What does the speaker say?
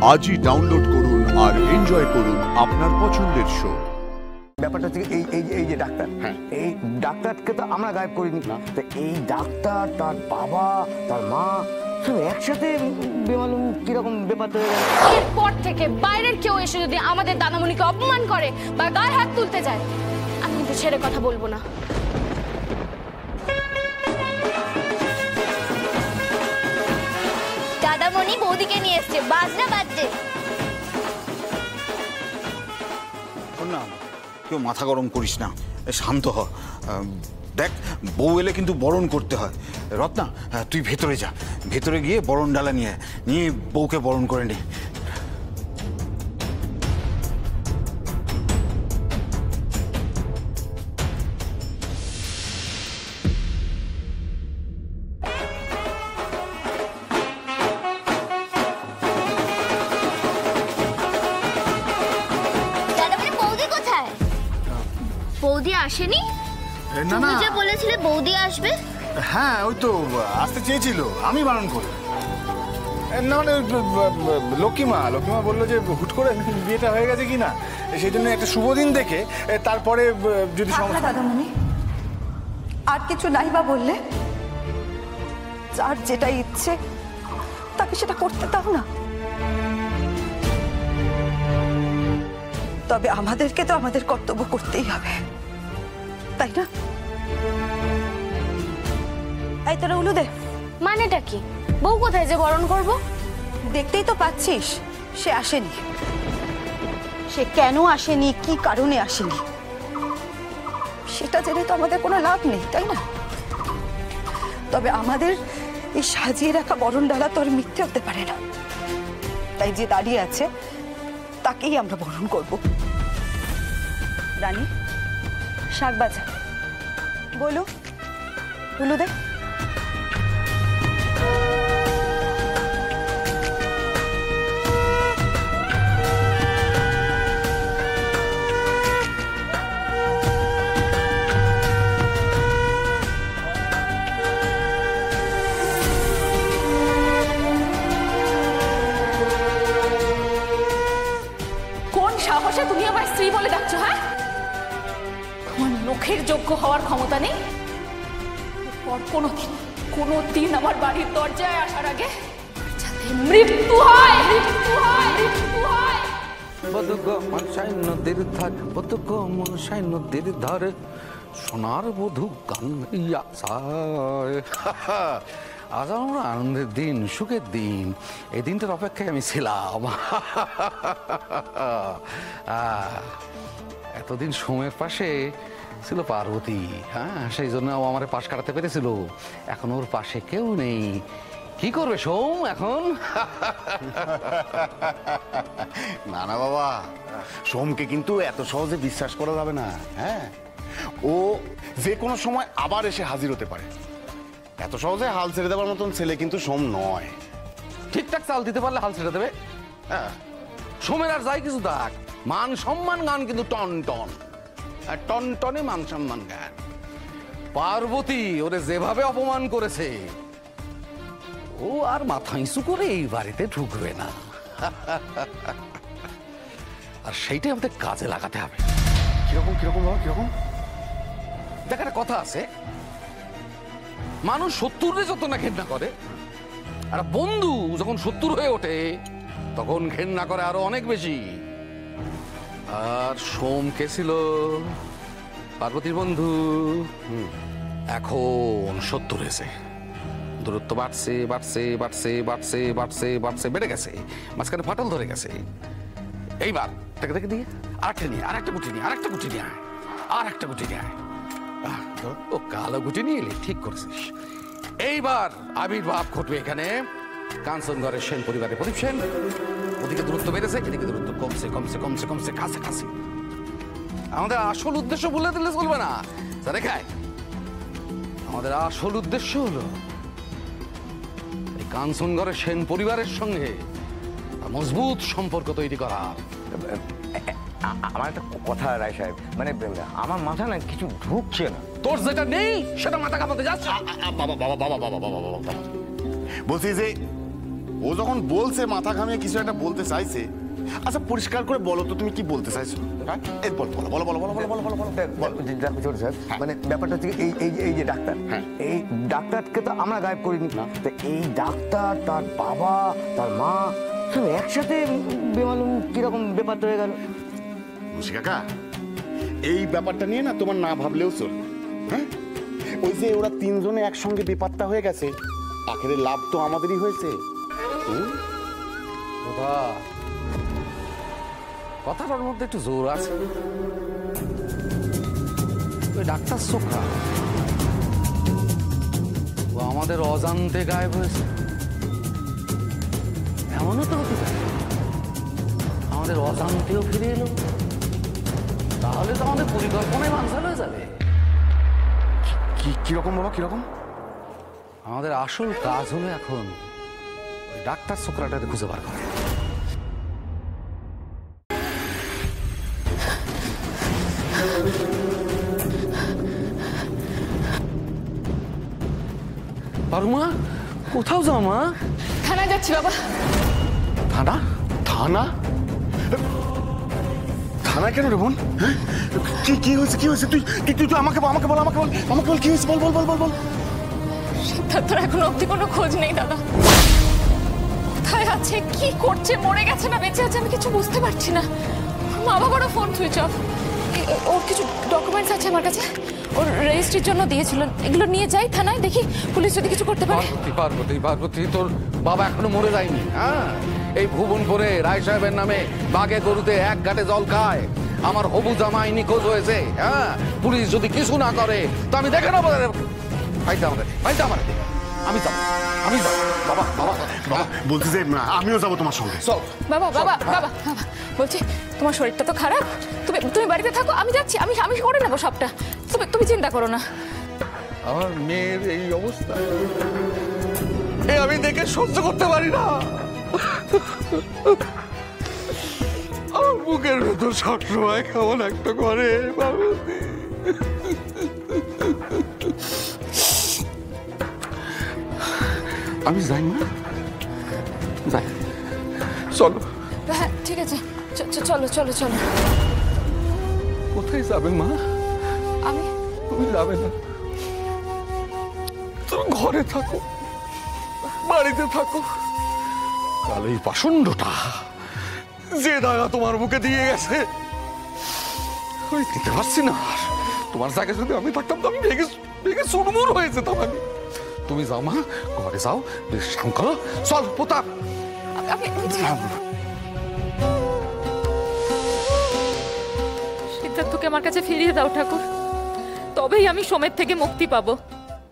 আজই ডাউনলোড করুন আর এনজয় করুন আপনার পছন্দের শো। ব্যাপারটা হচ্ছে এই যে ডাক্তার, এই ডাক্তারকে তো আমরা গায়েব করিনি না। তো এই ডাক্তার, তার বাবা, তার মা সব একসাথে বেমালুম কিরকম ব্যাপার হয়ে গেল। এরপর থেকে বাইরের কেউ এসে যদি আমাদের দাদামণিকে অপমান করে বা গায়ে হাত তুলতে যায়, আমি কিন্তু ছেড়ে কথা বলবো না। দাদামণি বৌদিকে নিয়ে এসছে, বাজনা বাজছে। না কেউ মাথা গরম করিস না, শান্ত হ। দেখ বউ এলে কিন্তু বরণ করতে হয়। রত্না তুই ভেতরে যা, ভেতরে গিয়ে বরণ ডালা নিয়ে বউকে বরণ করে নে। বৌদি আসেনি? তুমি যে বলেছিলে বৌদি আসবে। হ্যাঁ ওই তো আসতে চেয়েছিল, আমি বারণ করি। না মানে লক্ষ্মীমা বললো যে হুট করে বিয়েটা হয়ে গেছে কিনা, সেই জন্য একটা শুভ দিন দেখে তারপরে যদি দাদামণি আর কিছু নাই বা বললে, যার যেটা ইচ্ছে তাকে সেটা করতে দাও না। তবে আমাদেরকে তো আমাদের কর্তব্য করতেই হবে, তাই না? এই তোরা উলু দে। মানেটা কি? বউ কোথায় যে বরণ করব? দেখতেই তো পাচ্ছিস সে আসেনি। সে কেন আসেনি, কি কারণে আসেনি, সেটা জেনে তো আমাদের কোনো লাভ নেই, তাই না? তবে আমাদের এই সাজিয়ে রাখা বরণ ডালা তো আর মিথ্যে হতে পারে না। তাই যে দাঁড়িয়ে আছে তাকেই আমরা বরণ করব। রানী শাক বাজা, বলো উলু দে। কোন সাহসে তুমি আমার স্ত্রী বলে ডাকছো? হ্যাঁ, তোমার নখের যোগ্য হওয়ার ক্ষমতা নেই। এরপর কোনোদিন আমার বাড়ির দরজায় আসার আগে যাতে মৃত্যু হয়। নদীর ধার, নদীর ধারে সোনার বধূ গাইয়া যায়। আজ আমরা আনন্দের দিন, সুখের দিন। এই দিনটার অপেক্ষায় আমি ছিলাম। এতদিন সোমের পাশে ছিল পার্বতী, হ্যাঁ, সেই জন্য ও আমার পাশ কাটাতে পেরেছিল। এখন ওর পাশে কেউ নেই। কি করবে সোম এখন? না না বাবা, সোমকে কিন্তু এত সহজে বিশ্বাস করা যাবে না। হ্যাঁ, ও যে কোনো সময় আবার এসে হাজির হতে পারে। এত সহজে হাল ছেড়ে দেওয়ার মতন ছেলে কিন্তু সোম নয়। ঠিকঠাক চাল দিতে পারলে হাল ছেড়ে দেবে। হ্যাঁ, সোমের আর যাই কিছু দেখ, মান সম্মান গান কিন্তু টন টন, আর টন টনে মান সম্মান গান। পার্বতী ওরে যেভাবে অপমান করেছে, ও আর মাথা ইঁচু করে এই বাড়িতে ঢুকবে না। আর সেইটাই আমাদের কাজে লাগাতে হবে। কিরকম বাবা, কিরকম? দেখ, একটা কথা আছে, মানুষ শত্রুরে যত না ঘেন্না করে, আর বন্ধু যখন শত্রু হয়ে ওঠে তখন ঘেন্না করে আরো অনেক বেশি। আর সোম কে ছিল পার্বতীর বন্ধু, এখন শত্রু হয়েছে। দূরত্ব বাড়ছে বাড়ছে বাড়ছে বাড়ছে বাড়ছে বাড়ছে বেড়ে গেছে, মাঝখানে ফাটল ধরে গেছে। এইবার দেখে দেখে দিয়ে আরেকটা নিয়ে, আরেকটা গুটি নিয়ে, আরেকটা গুটি নিয়ে আয়, আরেকটা গুটি নিয়ে আয়। ও কালো গুটি নিয়ে এলি, ঠিক করেছিস। এইবার আবির্ভাব ঘটবে এখানে কাঞ্চনগড়ের সেন পরিবারের প্রদীপ সেন। ওদিকে দূরত্ব বেড়েছে, এদিকে দূরত্ব কমছে কমছে কমছে কমছে, কাছাকাছি। আমাদের আসল উদ্দেশ্য বলে দিলে চলবে না। দেখায় আমাদের আসল উদ্দেশ্য হলো এই কাঞ্চনগড়ের সেন পরিবারের সঙ্গে মজবুত সম্পর্ক তৈরি করা। আমার একটা কথা রায় সাহেব, মানে আমার মাথা না কিছু ঢুকছে না। তোর যেটা নেই সেটা মাথা কামাতে যাচ্ছে। বাবা বাবা বাবা বাবা বাবা বাবা, বলছি যে ও যখন বলছে মাথা ঘামিয়ে কিছু একটা বলতে চাইছে, আচ্ছা পরিষ্কার করে বলো তো তুমি কি বলতে চাইছো? হ্যাঁ এই বলো বলো বলো বলো বলো বলো বলো বলো দেখো ছোট সাহেব, মানে ব্যাপারটা হচ্ছে এই যে ডাক্তার, এই ডাক্তারকে তো আমরা গায়েব করিনি। তো এই ডাক্তার, তার বাবা, তার মা সব একসাথে বেমালুম কিরকম ব্যাপার হয়ে গেল। মুন্সি কাকা, এই ব্যাপারটা নিয়ে না তোমার না ভাবলেও চল। হ্যাঁ ওই যে ওরা তিনজনে একসঙ্গে বেপাত্তা হয়ে গেছে, আখেরে লাভ তো আমাদেরই হয়েছে। কথাটার মধ্যে একটু জোর আছে। ওই ডাক্তার সোখা ও আমাদের অজান্তে গায়েব হয়েছে, এমনও তো হতে পারে আমাদের অজান্তেও ফিরে এলো। তাহলে তো আমাদের পরিকল্পনায় বানচাল হয়ে যাবে। কিরকম বাবা, কিরকম? আমাদের আসল কাজ হলো এখন ওই ডাক্তার সোকরাটাকে খুঁজে বার করা। পারুমা, কোথাও যাও মা? থানায় যাচ্ছি বাবা। থানা? থানা? থানায় কেন রে বোন? হ্যাঁ? কি হয়েছে, কি হয়েছে? তুই তুই তুই আমাকে বল, আমাকে বল, আমাকে বল, আমাকে বল, কি হয়েছে? বল বল বল বল বল। সিদ্ধার্থর এখনো অব্দি কোনো খোঁজ নেই দাদা। কোথায় আছে, কি করছে, মরে গেছে না বেঁচে আছে, আমি কিছু বুঝতে পারছি না। মা বাবারও ফোন সুইচ অফ। ওর কিছু ডকুমেন্টস আছে আমার কাছে, ওর রেজিস্ট্রির জন্য দিয়েছিল। এগুলো নিয়ে যাই থানায়, দেখি পুলিশ যদি কিছু করতে পারে। পার্বতী, তোর বাবা এখনো মরে যায়নি। হ্যাঁ, এই ভুবনপুরে রায় সাহেবের নামে বাঘে গরুতে এক ঘাটে জল খায়। আমার হবু জামাই নিখোঁজ হয়েছে। হ্যাঁ, পুলিশ যদি কিছু না করে তো আমি দেখে নেবো। আমি যাবো, আমি যাবো। বাবা বাবা বাবা বলছি যে আমিও যাবো তোমার সঙ্গে। চল বাবা বাবা বাবা বাবা, বলছি তোমার শরীরটা তো খারাপ, তুমি বাড়িতে থাকো, আমি যাচ্ছি, আমি আমি করে নেবো সবটা। তুমি চিন্তা করো না। আমার মেয়ের এই অবস্থা আমি দেখে সহ্য করতে পারি না। আমার বুকের ভেতর সবসময় কেমন একটা করে। আমি যাই মা, যাই। চলো। হ্যাঁ ঠিক আছে, চলো চলো চলো। কোথায় যাবে মা? আমি? তুমি যাবে না, তুমি ঘরে থাকো, বাড়িতে থাকো। কাল এই পাষণ্ডটা যে দাগা তোমার বুকে দিয়ে গেছে আমি দিতে পারছি না। তোমার জায়গায় যদি আমি থাকতাম তো আমি ভেঙে চুরমুর হয়ে যেতাম। তুমি যাও মা, ঘরে যাও, বিশ্রাম করো। চল প্রতাপ। সিদ্ধার্থকে আমার কাছে ফিরিয়ে দাও ঠাকুর, তবেই আমি সোমের থেকে মুক্তি পাবো।